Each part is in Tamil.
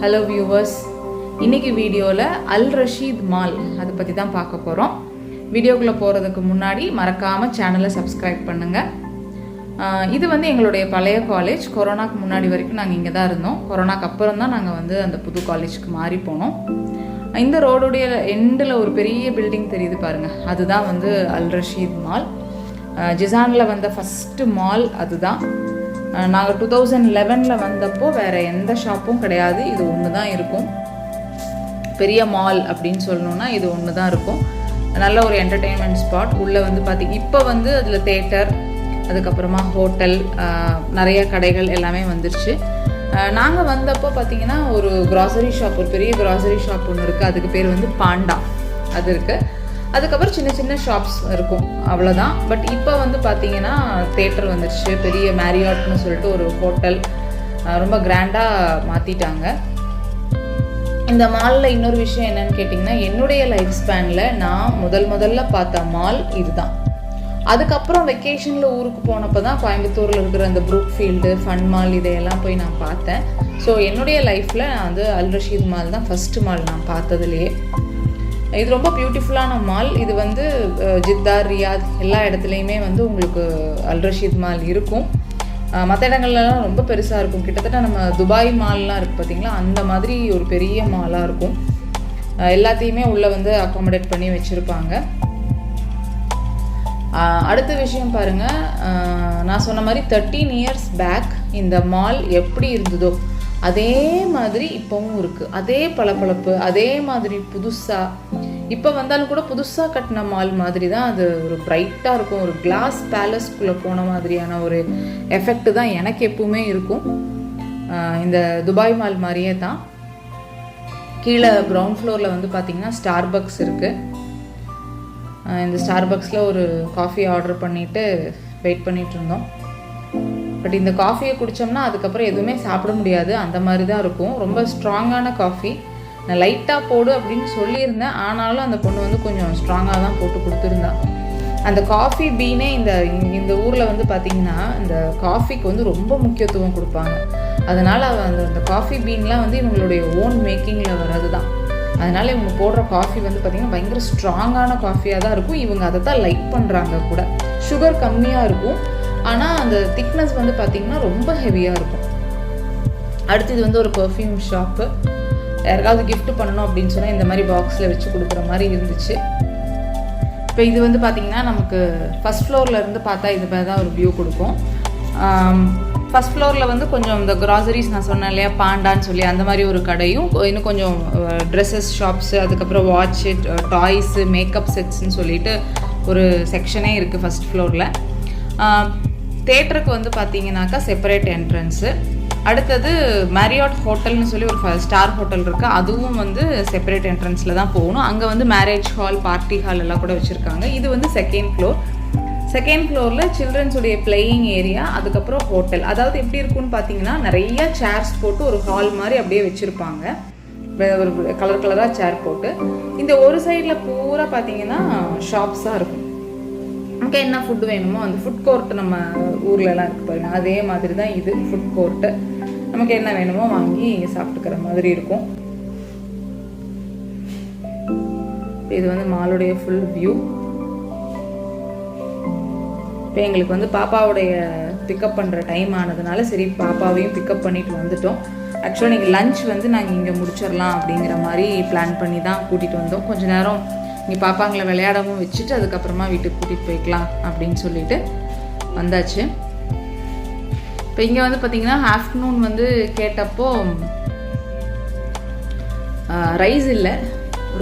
ஹலோ வியூவர்ஸ், இன்றைக்கி வீடியோவில் அல் ரஷீத் மால் அதை பற்றி தான் பார்க்க போகிறோம். வீடியோக்குள்ளே போகிறதுக்கு முன்னாடி மறக்காமல் சேனலை சப்ஸ்கிரைப் பண்ணுங்கள். இது வந்து எங்களுடைய பழைய காலேஜ். கொரோனாக்கு முன்னாடி வரைக்கும் நாங்கள் இங்கே தான் இருந்தோம். கொரோனாக்கு அப்புறம் தான் நாங்கள் வந்து அந்த புது காலேஜுக்கு மாறி போனோம். இந்த ரோடுடைய எண்டில் ஒரு பெரிய பில்டிங் தெரியுது பாருங்கள், அதுதான் வந்து அல் ரஷீத் மால். ஜிசானில் வந்த ஃபஸ்ட்டு மால் அதுதான். நாங்கள் 2011 வந்தப்போ வேறு எந்த ஷாப்பும் கிடையாது, இது ஒன்று தான் இருக்கும். பெரிய மால் அப்படின்னு சொல்லணுன்னா இது ஒன்று தான் இருக்கும். நல்ல ஒரு என்டர்டெயின்மெண்ட் ஸ்பாட். உள்ளே வந்து இப்போ வந்து அதில் தேட்டர், அதுக்கப்புறமா ஹோட்டல், நிறைய கடைகள் எல்லாமே வந்துருச்சு. நாங்கள் வந்தப்போ பார்த்திங்கன்னா ஒரு க்ராசரி ஷாப், ஒரு பெரிய க்ராசரி ஷாப் ஒன்று இருக்குது. அதுக்கு பேர் வந்து பாண்டா, அது இருக்குது. அதுக்கப்புறம் சின்ன சின்ன ஷாப்ஸ் இருக்கும், அவ்வளோதான். பட் இப்போ வந்து பார்த்திங்கன்னா தேட்டர் வந்துருச்சு, பெரிய மேரியாட்னு சொல்லிட்டு ஒரு ஹோட்டல், ரொம்ப கிராண்டாக மாற்றிட்டாங்க. இந்த மாலில் இன்னொரு விஷயம் என்னன்னு கேட்டிங்கன்னா, என்னுடைய லைஃப் ஸ்பேனில் நான் முதல்ல பார்த்த மால் இதுதான். அதுக்கப்புறம் வெக்கேஷனில் ஊருக்கு போனப்போ தான் கோயம்புத்தூரில் இருக்கிற அந்த ப்ரூக் ஃபீல்டு, ஃபன் மால் இதையெல்லாம் போய் நான் பார்த்தேன். ஸோ என்னுடைய லைஃப்பில் நான் வந்து அல் ரஷீத் மால் தான் ஃபஸ்ட்டு மால் நான் பார்த்ததுலேயே. இது ரொம்ப பியூட்டிஃபுல்லான மால். இது வந்து ஜித்தா, ரியாத் எல்லா இடத்துலையுமே வந்து உங்களுக்கு அல் ரஷீத் மால் இருக்கும். மற்ற இடங்கள்லாம் ரொம்ப பெருசாக இருக்கும். கிட்டத்தட்ட நம்ம துபாய் மால்லாம் இருக்குது பார்த்திங்களா, அந்த மாதிரி ஒரு பெரிய மாலாக இருக்கும். எல்லாத்தையுமே உள்ளே வந்து அக்காமடேட் பண்ணி வச்சுருப்பாங்க. அடுத்த விஷயம் பாருங்கள், நான் சொன்ன மாதிரி 13 years பேக் இந்த மால் எப்படி இருந்ததோ அதே மாதிரி இப்போவும் இருக்குது. அதே பளபளப்பு, அதே மாதிரி புதுசாக. இப்போ வந்தாலும் கூட புதுசாக கட்டின மால் மாதிரி தான் அது. ஒரு பிரைட்டாக இருக்கும், ஒரு கிளாஸ் பேலஸ்குள்ளே போன மாதிரியான ஒரு எஃபெக்ட் தான் எனக்கு எப்பவுமே இருக்கும். இந்த துபாய் மால் மாதிரியே தான். கீழே கிரவுண்ட் ஃப்ளோரில் வந்து பார்த்திங்கன்னா ஸ்டார்பக்ஸ் இருக்குது. இந்த ஸ்டார்பக்ஸில் ஒரு காஃபி ஆர்டர் பண்ணிவிட்டு வெயிட் பண்ணிகிட்டு இருந்தோம். பட் இந்த காஃபியை குடித்தோம்னா அதுக்கப்புறம் எதுவுமே சாப்பிட முடியாது, அந்த மாதிரி தான் இருக்கும். ரொம்ப ஸ்ட்ராங்கான காஃபி. நான் லைட்டாக போடு அப்படின்னு சொல்லியிருந்தேன், ஆனாலும் அந்த பொண்ணு வந்து கொஞ்சம் ஸ்ட்ராங்காக தான் போட்டு கொடுத்துருந்தா. அந்த காஃபி பீனே இந்த ஊரில் வந்து பார்த்திங்கன்னா இந்த காஃபிக்கு வந்து ரொம்ப முக்கியத்துவம் கொடுப்பாங்க. அதனால் அந்த காஃபி பீன்லாம் வந்து இவங்களுடைய ஓன் மேக்கிங்கில் வர்றது தான். அதனால் இவங்க போடுற காஃபி வந்து பார்த்திங்கன்னா பயங்கர ஸ்ட்ராங்கான காஃபியாக தான் இருக்கும். இவங்க அதை தான் லைக் பண்ணுறாங்க கூட. சுகர் கம்மியாக இருக்கும், ஆனால் அந்த திக்னஸ் வந்து பார்த்திங்கன்னா ரொம்ப ஹெவியாக இருக்கும். அடுத்து இது வந்து ஒரு பெர்ஃப்யூம் ஷாப்பு. யாருக்காவது கிஃப்ட் பண்ணணும் அப்படின்னு சொன்னால் இந்த மாதிரி பாக்ஸில் வச்சு கொடுக்குற மாதிரி இருந்துச்சு. இப்போ இது வந்து பார்த்திங்கன்னா நமக்கு ஃபஸ்ட் ஃப்ளோரில் இருந்து பார்த்தா இது மாதிரி தான் ஒரு வியூ கொடுக்கும். ஃபஸ்ட் ஃப்ளோரில் வந்து கொஞ்சம் இந்த க்ராசரிஸ் நான் சொன்னேன் இல்லையா, பாண்டான்னு சொல்லி அந்த மாதிரி ஒரு கடையும், இன்னும் கொஞ்சம் ட்ரெஸ்ஸஸ் ஷாப்ஸு, அதுக்கப்புறம் வாட்சு, டாய்ஸு, மேக்கப் செட்ஸ்ன்னு சொல்லிட்டு ஒரு செக்ஷனே இருக்குது ஃபஸ்ட் ஃப்ளோரில். தேட்டருக்கு வந்து பார்த்தீங்கன்னாக்கா செப்பரேட் என்ட்ரன்ஸு. அடுத்தது மேரியாட் ஹோட்டல்னு சொல்லி ஒரு ஸ்டார் ஹோட்டல் இருக்குது, அதுவும் வந்து செப்பரேட் என்ட்ரன்ஸில் தான் போகணும். அங்கே வந்து மேரேஜ் ஹால், பார்ட்டி ஹால் எல்லாம் கூட வச்சுருக்காங்க. இது வந்து செகண்ட் ஃப்ளோர். செகண்ட் ஃப்ளோரில் சில்ட்ரன்ஸுடைய பிளேயிங் ஏரியா, அதுக்கப்புறம் ஹோட்டல். அதாவது எப்படி இருக்குன்னு பார்த்தீங்கன்னா நிறைய சேர்ஸ் போட்டு ஒரு ஹால் மாதிரி அப்படியே வச்சுருப்பாங்க, ஒரு கலர் கலராக சேர் போட்டு. இந்த ஒரு சைடில் பூரா பார்த்தீங்கன்னா ஷாப்ஸாக இருக்கும். நமக்கு என்ன ஃபுட் வேணுமோ அந்த ஃபுட் கோர்ட் நம்ம ஊர்லலாம் இருக்குது பாருங்க, அதே மாதிரி தான் இது ஃபுட் கோர்ட்டு. நமக்கு என்ன வேணுமோ வாங்கி சாப்பிட்டுக்கிற மாதிரி இருக்கும். இது வந்து மாலுடைய ஃபுல் வியூ. இப்போ எங்களுக்கு வந்து பாப்பாவுடைய பிக்கப் பண்ணுற டைம் ஆனதுனால சரி பாப்பாவையும் பிக்கப் பண்ணிட்டு வந்துட்டோம். ஆக்சுவலாக நீங்கள் லஞ்ச் வந்து நாங்கள் இங்கே முடிச்சிடலாம் அப்படிங்கிற மாதிரி பிளான் பண்ணி தான் கூட்டிகிட்டு வந்தோம். கொஞ்சம் நேரம் இங்கே பாப்பாங்களை விளையாடவும் வச்சுட்டு அதுக்கப்புறமா வீட்டுக்கு கூட்டிகிட்டு போய்க்கலாம் அப்படின்னு சொல்லிட்டு வந்தாச்சு. இப்போ இங்கே வந்து பார்த்திங்கன்னா ஆஃப்டர்நூன் வந்து கேட்டப்போ ரைஸ் இல்லை,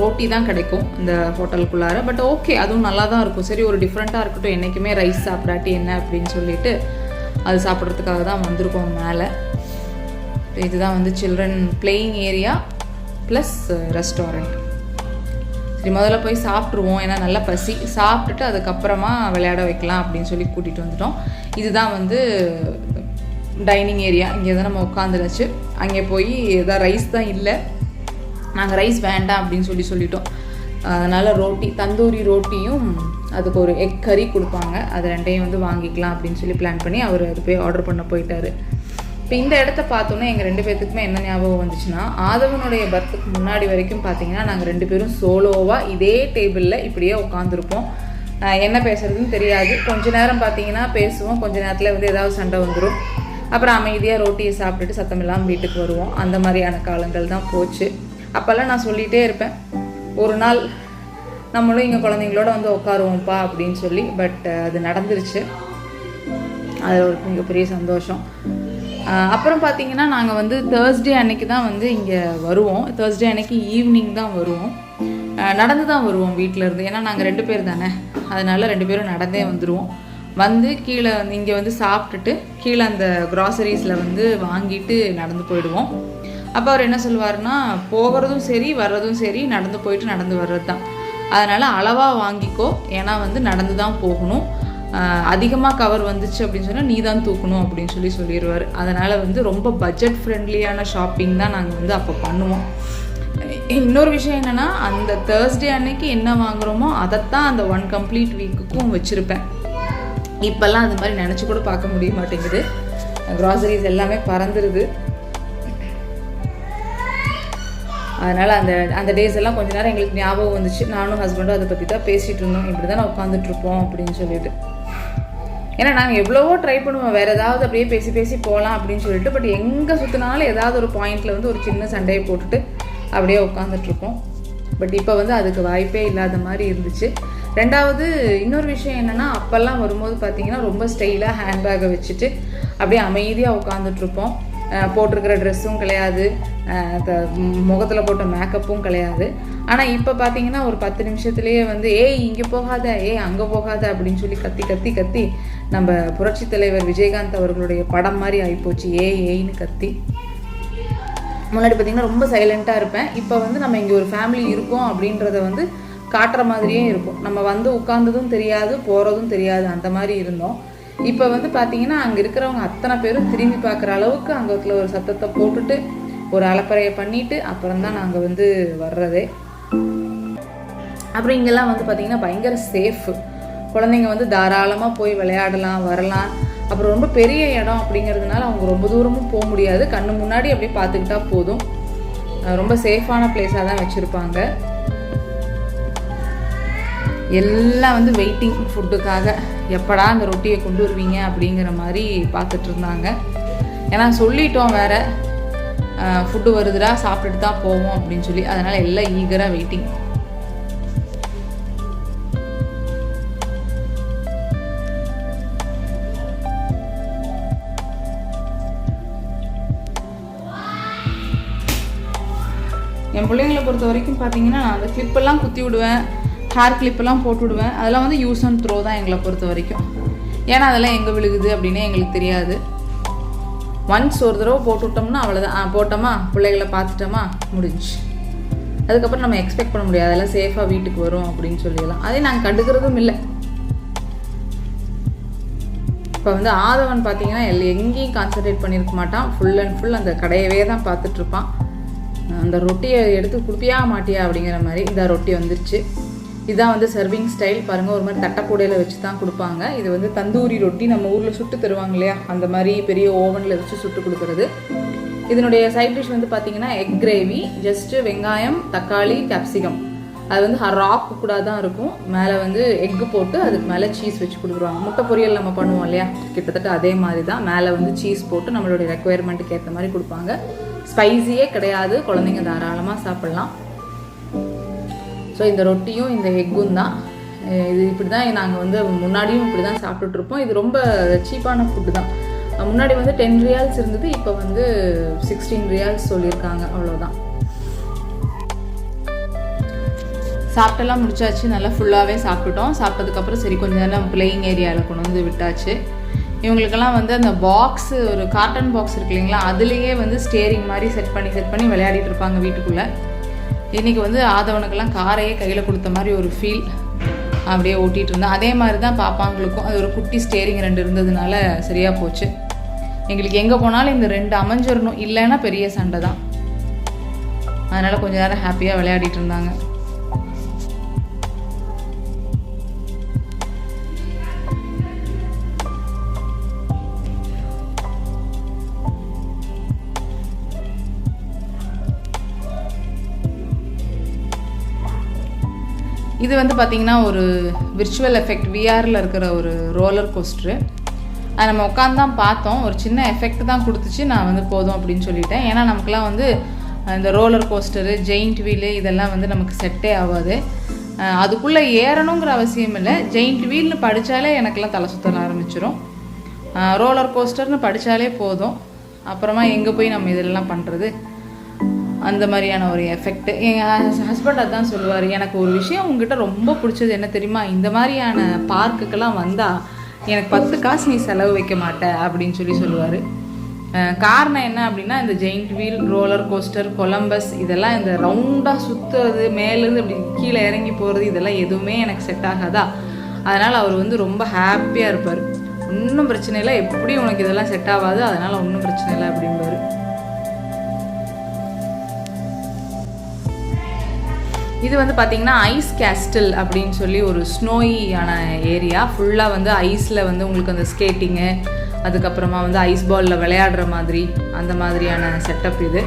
ரோட்டி தான் கிடைக்கும் இந்த ஹோட்டலுக்குள்ளார. பட் ஓகே, அதுவும் நல்லா தான் இருக்கும். சரி ஒரு டிஃப்ரெண்ட்டாக இருக்கட்டும், என்றைக்குமே ரைஸ் சாப்பிடாட்டி என்ன அப்படின்னு சொல்லிட்டு அது சாப்பிட்றதுக்காக தான் வந்திருக்கோம் மேலே. இதுதான் வந்து children playing area plus restaurant. சரி முதல்ல போய் சாப்பிட்ருவோம், ஏன்னா நல்லா பசி. சாப்பிட்டுட்டு அதுக்கப்புறமா விளையாட வைக்கலாம் அப்படின்னு சொல்லி கூட்டிகிட்டு வந்துட்டோம். இதுதான் வந்து டைனிங் ஏரியா. இங்கே தான் நம்ம உட்காந்துருச்சு. அங்கே போய் எதாவது ரைஸ் தான் இல்லை, நாங்கள் ரைஸ் வேண்டாம் அப்படின்னு சொல்லிட்டோம். அதனால் ரோட்டி, தந்தூரி ரோட்டியும் அதுக்கு ஒரு எக் கறி கொடுப்பாங்க, அது ரெண்டையும் வந்து வாங்கிக்கலாம் அப்படின்னு சொல்லி பிளான் பண்ணி அவர் அது போய் ஆர்டர் பண்ண போயிட்டார். இப்போ இந்த இடத்த பார்த்தோன்னே எங்கள் 2 பேர்த்துக்குமே என்ன ஞாபகம் வந்துச்சுன்னா, ஆதவனுடைய பர்த்துக்கு முன்னாடி வரைக்கும் பார்த்தீங்கன்னா நாங்கள் 2 பேரும் சோலோவாக இதே டேபிளில் இப்படியே உட்காந்துருப்போம். என்ன பேசுறதுன்னு தெரியாது. கொஞ்ச நேரம் பார்த்தீங்கன்னா பேசுவோம், கொஞ்ச நேரத்தில் வந்து ஏதாவது சண்டை வந்துடும். அப்புறம் அமைதியாக ரோட்டியை சாப்பிட்டுட்டு சத்தம் இல்லாமல் வீட்டுக்கு வருவோம். அந்த மாதிரியான காலங்கள் தான் போச்சு. அப்போல்லாம் நான் சொல்லிகிட்டே இருப்பேன், ஒரு நாள் நம்மளும் இங்கே குழந்தைங்களோட வந்து உட்காருவோம்ப்பா அப்படின்னு சொல்லி. பட் அது நடந்துருச்சு. அது ஒரு மிகப்பெரிய சந்தோஷம். அப்புறம் பார்த்தீங்கன்னா நாங்கள் வந்து தேர்ஸ்டே அன்னைக்கு தான் வந்து இங்கே வருவோம். தேர்ஸ்டே அன்னைக்கு ஈவினிங் தான் வருவோம். நடந்து தான் வருவோம் வீட்டிலேருந்து. ஏன்னா நாங்கள் 2 பேர் தானே, அதனால் 2 பேரும் நடந்தே வந்துடுவோம். வந்து கீழே வந்து இங்கே வந்து சாப்பிட்டுட்டு கீழே அந்த க்ராசரிஸில் வந்து வாங்கிட்டு நடந்து போயிடுவோம். அப்போ அவர் என்ன சொல்லுவார்னா, போகிறதும் சரி வர்றதும் சரி நடந்து போயிட்டு நடந்து வர்றது தான். அதனால் அளவாக வாங்கிக்கோ, ஏன்னா வந்து நடந்து தான் போகணும். அதிகமாக கவர் வந்துச்சு அப்படின்னு சொன்னால் நீ தான் தூக்கணும் அப்படின்னு சொல்லிடுவார். அதனால் வந்து ரொம்ப பட்ஜெட் ஃப்ரெண்ட்லியான ஷாப்பிங் தான் நாங்கள் வந்து அப்போ பண்ணுவோம். இன்னொரு விஷயம் என்னென்னா, அந்த தேர்ஸ்டே அன்னைக்கு என்ன வாங்குகிறோமோ அதைத்தான் அந்த 1 கம்ப்ளீட் வீக்குக்கும் வச்சுருப்பேன். இப்போல்லாம் அது மாதிரி நினச்சி கூட பார்க்க முடிய மாட்டேங்குது. க்ராசரிஸ் எல்லாமே பறந்துடுது. அதனால் அந்த டேஸ் எல்லாம் கொஞ்ச நேரம் எங்களுக்கு ஞாபகம் வந்துச்சு. நானும் ஹஸ்பண்டும் அதை பற்றி தான் பேசிகிட்டு இருந்தோம். இப்படி தான் நான் உட்காந்துட்ருப்போம் அப்படின்னு சொல்லிட்டு. ஏன்னா நாங்கள் எவ்வளவோ ட்ரை பண்ணுவோம், வேறு ஏதாவது அப்படியே பேசி போகலாம் அப்படின்னு சொல்லிட்டு. பட் எங்கே சுற்றினாலும் ஏதாவது ஒரு பாயிண்டில் வந்து ஒரு சின்ன சண்டையை போட்டுட்டு அப்படியே உட்காந்துட்ருப்போம். பட் இப்போ வந்து அதுக்கு வாய்ப்பே இல்லாத மாதிரி இருந்துச்சு. ரெண்டாவது இன்னொரு விஷயம் என்னென்னா, அப்போல்லாம் வரும்போது பார்த்திங்கன்னா ரொம்ப ஸ்டைலாக ஹேண்ட்பேக்கை வச்சுட்டு அப்படியே அமைதியாக உட்காந்துட்ருப்போம். போட்டிருக்கிற ட்ரெஸ்ஸும் கிடையாது, முகத்தில் போட்ட மேக்கப்பும் கிடையாது. ஆனால் இப்போ பார்த்தீங்கன்னா ஒரு 10 நிமிஷத்துலேயே வந்து இங்கே போகாத, அங்கே போகாத அப்படின்னு சொல்லி கத்தி நம்ம புரட்சி தலைவர் விஜயகாந்த் அவர்களுடைய படம் மாதிரி ஆகிப்போச்சு. ஏன்னு கத்தி. முன்னாடி பார்த்திங்கன்னா ரொம்ப சைலண்ட்டாக இருப்பேன். இப்போ வந்து நம்ம இங்கே ஒரு ஃபேமிலி இருக்கோம் அப்படின்றத வந்து காட்டுற மாதிரியே இருக்கும். நம்ம வந்து உட்கார்ந்ததும் தெரியாது, போகிறதும் தெரியாது, அந்த மாதிரி இருந்தோம். இப்போ வந்து பார்த்தீங்கன்னா அங்கே இருக்கிறவங்க அத்தனை பேரும் திரும்பி பார்க்குற அளவுக்கு அங்கே ஒரு சத்தத்தை போட்டுட்டு ஒரு அலப்பறையை பண்ணிவிட்டு அப்புறம் தான் நாங்கள் வந்து வர்றதே. அப்புறம் இங்கெல்லாம் வந்து பார்த்திங்கன்னா பயங்கர சேஃபு. குழந்தைங்க வந்து தாராளமாக போய் விளையாடலாம், வரலாம். அப்புறம் ரொம்ப பெரிய இடம் அப்படிங்கிறதுனால அவங்க ரொம்ப தூரமும் போக முடியாது. கண்ணு முன்னாடி அப்படியே பார்த்துக்கிட்டா போதும். ரொம்ப சேஃபான பிளேஸாக தான் வச்சுருப்பாங்க. எல்லாம் வந்து வெயிட்டிங் ஃபுட்டுக்காக, எப்படா அந்த ரொட்டியை கொண்டு வருவீங்க அப்படிங்கிற மாதிரி பார்த்துட்டு இருந்தாங்க. ஏன்னா சொல்லிட்டோம் வேறு, ஃபுட்டு வருதுடா சாப்பிட்டுட்டு தான் போவோம் அப்படின்னு சொல்லி. அதனால் எல்லாம் ஈகராக வெயிட்டிங். என் பிள்ளைங்களை பொறுத்த வரைக்கும் பார்த்தீங்கன்னா நான் அந்த கிளிப்பெல்லாம் குத்தி விடுவேன், ஹேர் கிளிப்பெல்லாம் போட்டு விடுவேன். அதெல்லாம் வந்து யூஸ் அண்ட் த்ரோ தான் எங்களை பொறுத்த வரைக்கும். ஏன்னா அதெல்லாம் எங்கே விழுகுது அப்படின்னே எங்களுக்கு தெரியாது. ஒன்ஸ் ஒரு தடவை போட்டு விட்டோம்னா அவ்வளோதான். போட்டோமா, பிள்ளைகளை பார்த்துட்டோமா, முடிஞ்சு. அதுக்கப்புறம் நம்ம எக்ஸ்பெக்ட் பண்ண முடியாது அதெல்லாம் சேஃபாக வீட்டுக்கு வரும் அப்படின்னு சொல்லிடலாம். அதே நாங்கள் கண்டுக்கிறதும் இல்லை. இப்போ வந்து ஆதவன் பார்த்தீங்கன்னா எங்கேயும் கான்சன்ட்ரேட் பண்ணியிருக்க மாட்டான். ஃபுல் அண்ட் ஃபுல் அந்த கடையவே தான் பார்த்துட்ருப்பான். அந்த ரொட்டியை எடுத்து கொடுப்பியா மாட்டியா அப்படிங்கிற மாதிரி. இந்த ரொட்டி வந்துருச்சு. இதுதான் வந்து சர்விங் ஸ்டைல். பாருங்கள், ஒரு மாதிரி தட்டைக்கூடையில் வச்சு தான் கொடுப்பாங்க. இது வந்து தந்தூரி ரொட்டி, நம்ம ஊரில் சுட்டு தருவாங்க இல்லையா, அந்த மாதிரி பெரிய ஓவனில் வச்சு சுட்டு கொடுக்குறது. இதனுடைய சைட் டிஷ் வந்து பார்த்தீங்கன்னா எக் கிரேவி, ஜஸ்ட்டு வெங்காயம், தக்காளி, கேப்சிகம். அது வந்து ராக் கூட தான் இருக்கும். மேலே வந்து எக்கு போட்டு அதுக்கு மேலே சீஸ் வச்சு கொடுக்குறாங்க. முட்டை பொரியல் நம்ம பண்ணுவோம் இல்லையா, கிட்டத்தட்ட அதே மாதிரி தான். மேலே வந்து சீஸ் போட்டு நம்மளுடைய ரெக்குயர்மெண்ட்டுக்கு ஏற்ற மாதிரி கொடுப்பாங்க. ஸ்பைஸியே கிடையாது, குழந்தைங்க தாராளமாக சாப்பிட்லாம். ஸோ இந்த ரொட்டியும் இந்த எக்கும் தான். இது இப்படி தான் நாங்கள் வந்து முன்னாடியும் இப்படி தான் சாப்பிட்டுட்ருப்போம். இது ரொம்ப சீப்பான ஃபுட்டு தான். முன்னாடி வந்து 10 ரியால்ஸ் இருந்தது, இப்போ வந்து 16 ரியால்ஸ் சொல்லியிருக்காங்க, அவ்வளோதான். சாப்பிட்டெல்லாம் முடிச்சாச்சு, நல்லா ஃபுல்லாகவே சாப்பிட்டுட்டோம். சாப்பிட்டதுக்கப்புறம் சரி கொஞ்சம் நேரம் பிளேயிங் ஏரியாவில் கொண்டு வந்து விட்டாச்சு. இவங்களுக்கெல்லாம் வந்து அந்த பாக்ஸு, ஒரு கார்டன் பாக்ஸ் இருக்கு இல்லைங்களா, அதுலேயே வந்து ஸ்டேரிங் மாதிரி செட் பண்ணி விளையாடிட்டு இருப்பாங்க வீட்டுக்குள்ளே. இன்றைக்கி வந்து ஆதவனுக்கெல்லாம் காரையே கையில் கொடுத்த மாதிரி ஒரு ஃபீல். அப்படியே ஓட்டிகிட்டு இருந்தேன். அதே மாதிரி தான் பாப்பாங்களுக்கும். அது ஒரு குட்டி ஸ்டேரிங் 2 இருந்ததுனால சரியாக போச்சு. எங்களுக்கு எங்கே போனாலும் இந்த 2 அமைஞ்சிடணும், இல்லைன்னா பெரிய சண்டை தான். அதனால் கொஞ்சம் நேரம் ஹாப்பியாக விளையாடிட்டு இருந்தாங்க. இது வந்து பார்த்திங்கன்னா ஒரு விர்ச்சுவல் எஃபெக்ட், விஆரில் இருக்கிற ஒரு ரோலர் கோஸ்டரு. அது நம்ம உட்காந்து தான் பார்த்தோம், ஒரு சின்ன எஃபெக்ட் தான் கொடுத்துச்சு. நான் வந்து போதும் அப்படின்னு சொல்லிட்டேன். ஏன்னா நமக்குலாம் வந்து இந்த ரோலர் கோஸ்டரு, ஜெயிண்ட் வீலு இதெல்லாம் வந்து நமக்கு செட்டே ஆகாது. அதுக்குள்ளே ஏறணுங்கிற அவசியம் இல்லை. ஜெயிண்ட் வீல்னு படித்தாலே எனக்கெல்லாம் தலை சுத்த ஆரம்பிச்சிடும். ரோலர் கோஸ்டர்னு படித்தாலே போதும். அப்புறமா எங்கே போய் நம்ம இதெல்லாம் பண்ணுறது, அந்த மாதிரியான ஒரு எஃபெக்ட். எங்கள் ஹஸ்பண்ட் அதுதான் சொல்லுவார், எனக்கு ஒரு விஷயம் உங்ககிட்ட ரொம்ப பிடிச்சது என்ன தெரியுமா, இந்த மாதிரியான பார்க்குக்கெல்லாம் வந்தால் எனக்கு 10 காசு நீ செலவு வைக்க மாட்டே அப்படின்னு சொல்லுவார். காரணம் என்ன அப்படின்னா, இந்த giant wheel, roller coaster, Columbus இதெல்லாம் இந்த ரவுண்டாக சுற்றுறது, மேலேருந்து அப்படி கீழே இறங்கி போகிறது, இதெல்லாம் எதுவுமே எனக்கு செட் ஆகாதா. அதனால் அவர் வந்து ரொம்ப ஹாப்பியாக இருப்பார். ஒன்றும் பிரச்சனை இல்லை, எப்படி உனக்கு இதெல்லாம் செட் ஆகாது, அதனால் ஒன்றும் பிரச்சனை இல்லை அப்படின்பாரு. இது வந்து பார்த்திங்கன்னா ஐஸ் கேஸ்டில் அப்படின்னு சொல்லி ஒரு ஸ்னோயியான ஏரியா. ஃபுல்லாக வந்து ஐஸில் வந்து உங்களுக்கு அந்த ஸ்கேட்டிங்கு, அதுக்கப்புறமா வந்து ஐஸ் பாலில் விளையாடுற மாதிரி அந்த மாதிரியான செட்டப். இது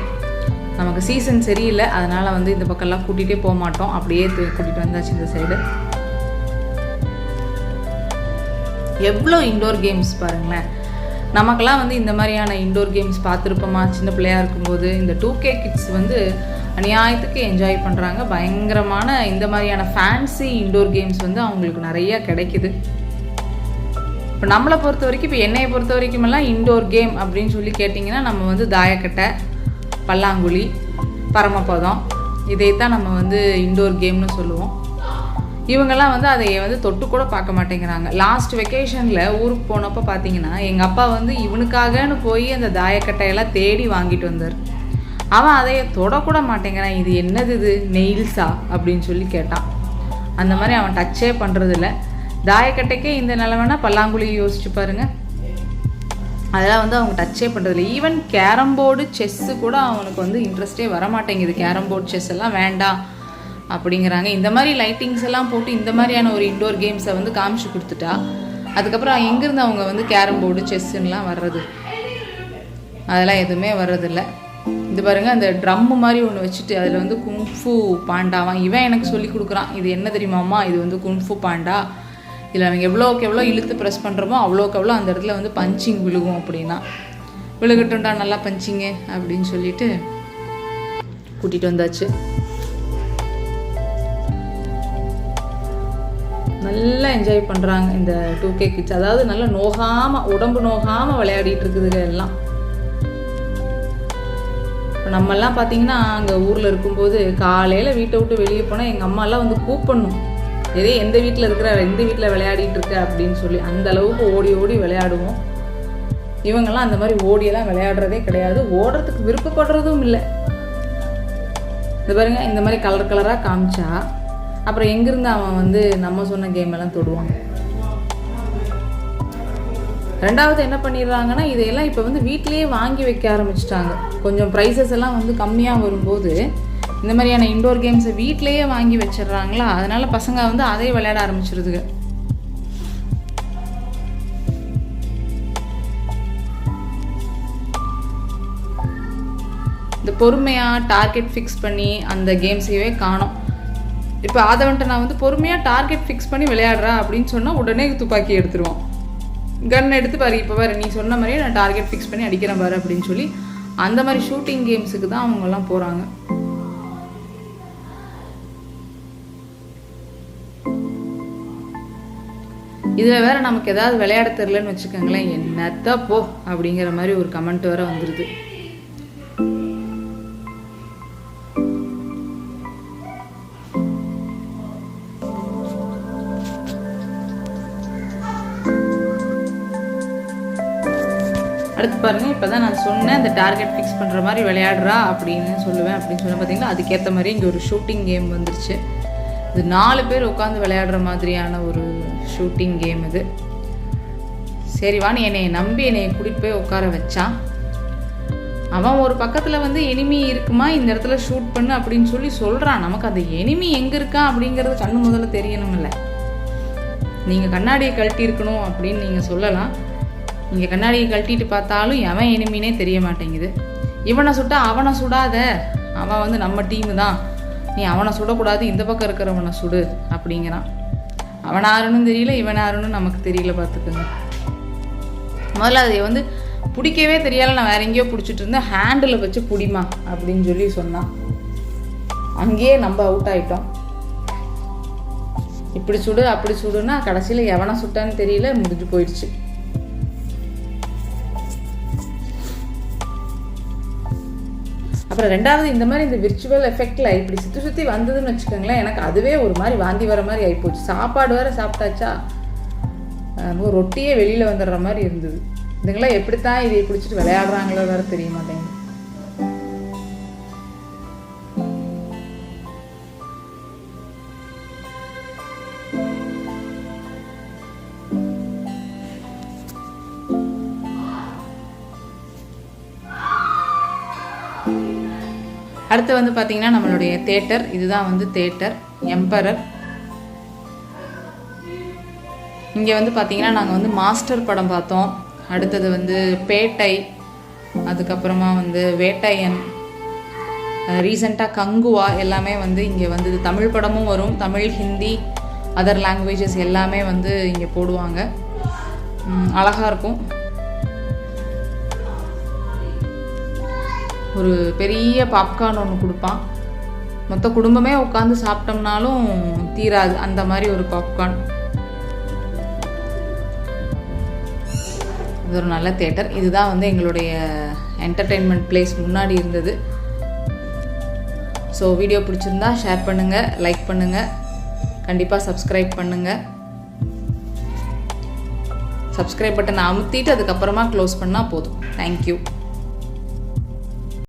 நமக்கு சீசன் சரியில்லை, அதனால் வந்து இந்த பக்கம்லாம் கூட்டிகிட்டே போக மாட்டோம், அப்படியே கூட்டிகிட்டு வந்தாச்சு இந்த சைடு. எவ்வளோ இன்டோர் கேம்ஸ் பாருங்களேன். நமக்கெல்லாம் வந்து இந்த மாதிரியான இன்டோர் கேம்ஸ் பார்த்துருப்போமா சின்ன பிள்ளையாக இருக்கும்போது. இந்த 2K கிட்ஸ் வந்து அநியாயத்துக்கு என்ஜாய் பண்ணுறாங்க. பயங்கரமான இந்த மாதிரியான ஃபேன்சி இன்டோர் கேம்ஸ் வந்து அவங்களுக்கு நிறையா கிடைக்குது. இப்போ நம்மளை பொறுத்த வரைக்கும், இப்போ என்னையை பொறுத்த வரைக்குமெல்லாம் இன்டோர் கேம் அப்படின்னு சொல்லி கேட்டிங்கன்னா நம்ம வந்து தாயக்கட்டை, பல்லாங்குழி, பரமபதம் இதைத்தான் நம்ம வந்து இன்டோர் கேம்னு சொல்லுவோம். இவங்கெல்லாம் வந்து அதை வந்து தொட்டு கூட பார்க்க மாட்டேங்கிறாங்க. லாஸ்ட் வெக்கேஷனில் ஊருக்கு போனப்போ பார்த்தீங்கன்னா எங்கள் அப்பா வந்து இவனுக்காகன்னு போய் அந்த தாயக்கட்டையெல்லாம் தேடி வாங்கிட்டு வந்தார். அவன் அதைய தொடக்கூட மாட்டேங்கிறான். இது என்னது, இது நெயில்ஸா அப்படின்னு சொல்லி கேட்டான். அந்த மாதிரி அவன் டச்சே பண்ணுறதில்ல. தாயக்கட்டைக்கே இந்த நிலமைனா பல்லாங்குழி யோசிச்சு பாருங்க. அதெல்லாம் வந்து அவங்க டச்சே பண்ணுறதில்ல. ஈவன் கேரம் போர்டு, செஸ்ஸு கூட அவனுக்கு வந்து இன்ட்ரெஸ்டே வரமாட்டேங்குது. கேரம் போர்டு, செஸ் எல்லாம் வேண்டாம் அப்படிங்கிறாங்க. இந்த மாதிரி லைட்டிங்ஸ் எல்லாம் போட்டு இந்த மாதிரியான ஒரு இன்டோர் கேம்ஸை வந்து காமிச்சு கொடுத்துட்டா அதுக்கப்புறம் எங்கேருந்து அவங்க வந்து கேரம் போர்டு, செஸ்ஸுன்னெலாம் வர்றது? அதெல்லாம் எதுவுமே வர்றதில்லை. இது பாருங்கள், அந்த ட்ரம்மு மாதிரி ஒன்று வச்சுட்டு அதில் வந்து குங்ஃபு பாண்டாவான் இவன் எனக்கு சொல்லி கொடுக்குறான். இது என்ன தெரியுமாம்மா, இது வந்து குங்ஃபு பாண்டா. இதில் அவங்க எவ்வளோக்கு எவ்வளோ இழுத்து ப்ரெஸ் பண்ணுறோமோ அவ்வளோக்கு எவ்வளோ அந்த இடத்துல வந்து பஞ்சிங் விழுகும் அப்படின்னா. விழுகட்டும்டா நல்லா பஞ்சிங்கு அப்படின்னு சொல்லிட்டு கூட்டிகிட்டு வந்தாச்சு. நல்லா என்ஜாய் பண்ணுறாங்க இந்த 2K கிட்ஸ். அதாவது நல்லா நோகாமல், உடம்பு நோகாமல் விளையாடிட்டு இருக்குதுங்க எல்லாம். இப்போ நம்மெல்லாம் பார்த்தீங்கன்னா அங்கே ஊரில் இருக்கும்போது காலையில் வீட்டை விட்டு வெளியே போனால் எங்கள் அம்மாலாம் வந்து கூப்பிடணும், எந்த வீட்டில் இருக்கிற எந்த வீட்டில் விளையாடிட்டு இருக்க அப்படின்னு சொல்லி. அந்த அளவுக்கு ஓடி ஓடி விளையாடுவோம். இவங்கெல்லாம் அந்த மாதிரி ஓடியெல்லாம் விளையாடுறதே கிடையாது, ஓடுறதுக்கு விருப்பப்படுறதும் இல்லை. இந்த பாருங்க, இந்த மாதிரி கலர் கலராக காமிச்சா அப்புறம் எங்கேருந்து அவன் வந்து நம்ம சொன்ன கேம் எல்லாம் தொடுவாங்க. ரெண்டாவது என்ன பண்ணிடுறாங்கன்னா, இதையெல்லாம் இப்போ வந்து வீட்டிலேயே வாங்கி வைக்க ஆரம்பிச்சிட்டாங்க. கொஞ்சம் ப்ரைஸஸ் எல்லாம் வந்து கம்மியாக வரும்போது இந்த மாதிரியான இன்டோர் கேம்ஸை வீட்டிலேயே வாங்கி வச்சிடுறாங்களா, அதனால் பசங்க வந்து அதை விளையாட ஆரம்பிச்சிருதுங்க. இந்த பொறுமையாக டார்கெட் ஃபிக்ஸ் பண்ணி அந்த கேம்ஸையே காணோம். இப்போ அதை வந்துட்டு நான் வந்து பொறுமையாக டார்கெட் ஃபிக்ஸ் பண்ணி விளையாடுறா அப்படின்னு சொன்னால் உடனே துப்பாக்கி எடுத்துருவான், கன் எடுத்து பாரு, இப்போ பாரு நீ சொன்ன மாதிரியே நான் டார்கெட் ஃபிக்ஸ் பண்ணி அடிக்கிறேன் பாரு அப்படின்னு சொல்லி அந்த மாதிரி ஷூட்டிங் கேம்ஸுக்கு தான் அவங்கெல்லாம் போகிறாங்க. இதில் வேறு நமக்கு ஏதாவது விளையாட தெரிலன்னு வச்சுக்கோங்களேன், என்னத்த போ அப்படிங்கிற மாதிரி ஒரு கமெண்ட் வேறு வந்துடுது. அடுத்து பாருங்கள், இப்போ தான் நான் சொன்னேன் அந்த டார்கெட் ஃபிக்ஸ் பண்ணுற மாதிரி விளையாடுறா அப்படின்னு சொல்லுவேன். அப்படின்னு சொன்ன பார்த்தீங்கன்னா அதுக்கேற்ற மாதிரி இங்கே ஒரு ஷூட்டிங் கேம் வந்துருச்சு. இது 4 பேர் உட்காந்து விளையாடுற மாதிரியான ஒரு ஷூட்டிங் கேம் இது. சரிவான்னு என்னை நம்பி என்னை கூட்டிகிட்டு போய் உட்கார வச்சான். அவன் ஒரு பக்கத்தில் வந்து எனிமி இருக்குமா, இந்த இடத்துல ஷூட் பண்ணு அப்படின்னு சொல்லி சொல்கிறான். நமக்கு அந்த எனிமி எங்கே இருக்கான் அப்படிங்கிறது கண்ணு முதல்ல தெரியணுமில்ல. நீங்கள் கண்ணாடியை கழட்டி இருக்கணும் அப்படின்னு நீங்கள் சொல்லலாம். இங்கே கண்ணாடியை கழட்டிட்டு பார்த்தாலும் எவன் எனிமினே தெரிய மாட்டேங்குது. இவனை சுட்டா அவனை சுடாத, அவன் வந்து நம்ம டீமு தான் நீ அவனை சுடக்கூடாது, இந்த பக்கம் இருக்கிறவனை சுடு அப்படிங்கிறான். அவன் யாருன்னு தெரியல, இவன் யாருன்னு நமக்கு தெரியல. பார்த்துக்குங்க. முதல்ல அதை வந்து பிடிக்கவே தெரியாத நான் வேற எங்கேயோ பிடிச்சிட்டு இருந்தேன். ஹேண்டில் வச்சு பிடிமா அப்படின்னு சொல்லி சொன்னான். அங்கேயே நம்ம அவுட் ஆகிட்டோம். இப்படி சுடு அப்படி சுடுன்னா கடைசியில் எவனை சுட்டான்னு தெரியல, முடிஞ்சு போயிடுச்சு. அப்புறம் ரெண்டாவது, இந்த மாதிரி இந்த விர்ச்சுவல் எஃபெக்டில் இப்படி சுற்றி சுற்றி வந்ததுன்னு வச்சுக்கோங்களேன், எனக்கு அதுவே ஒரு மாதிரி வாந்தி வர மாதிரி ஆகிப்போச்சு. சாப்பாடு வேறு சாப்பிட்டாச்சா, ரொட்டியே வெளியில் வந்துடுற மாதிரி இருந்தது. இதுங்களாம் எப்படித்தான் இதை பிடிச்சிட்டு விளையாடுறாங்களோ வேறு தெரிய மாட்டேங்குது. அடுத்து வந்து பார்த்திங்கன்னா நம்மளுடைய தேட்டர். இதுதான் வந்து தேட்டர் எம்பரர். இங்கே வந்து பார்த்திங்கன்னா நாங்கள் வந்து மாஸ்டர் படம் பார்த்தோம். அடுத்தது வந்து பேட்டை, அதுக்கப்புறமா வந்து வேட்டையன், ரீசெண்டாக கங்குவா எல்லாமே வந்து இங்கே வந்து தமிழ் படமும் வரும். தமிழ், ஹிந்தி, அதர் லாங்குவேஜஸ் எல்லாமே வந்து இங்கே போடுவாங்க. அழகாக இருக்கும். ஒரு பெரிய பாப்கார்ன் ஒன்று கொடுப்பான். மொத்த குடும்பமே உட்காந்து சாப்பிட்டோம்னாலும் தீராது அந்த மாதிரி ஒரு பாப்கார்ன். இது ஒரு நல்ல தேட்டர். இதுதான் வந்து எங்களுடைய என்டர்டெயின்மெண்ட் பிளேஸ் முன்னாடி இருந்தது. ஸோ வீடியோ பிடிச்சிருந்தா ஷேர் பண்ணுங்கள், லைக் பண்ணுங்கள், கண்டிப்பாக சப்ஸ்கிரைப் பண்ணுங்கள். சப்ஸ்கிரைப் பட்டனை அமுத்திட்டு அதுக்கப்புறமா க்ளோஸ் பண்ணால் போதும். தேங்க்யூ.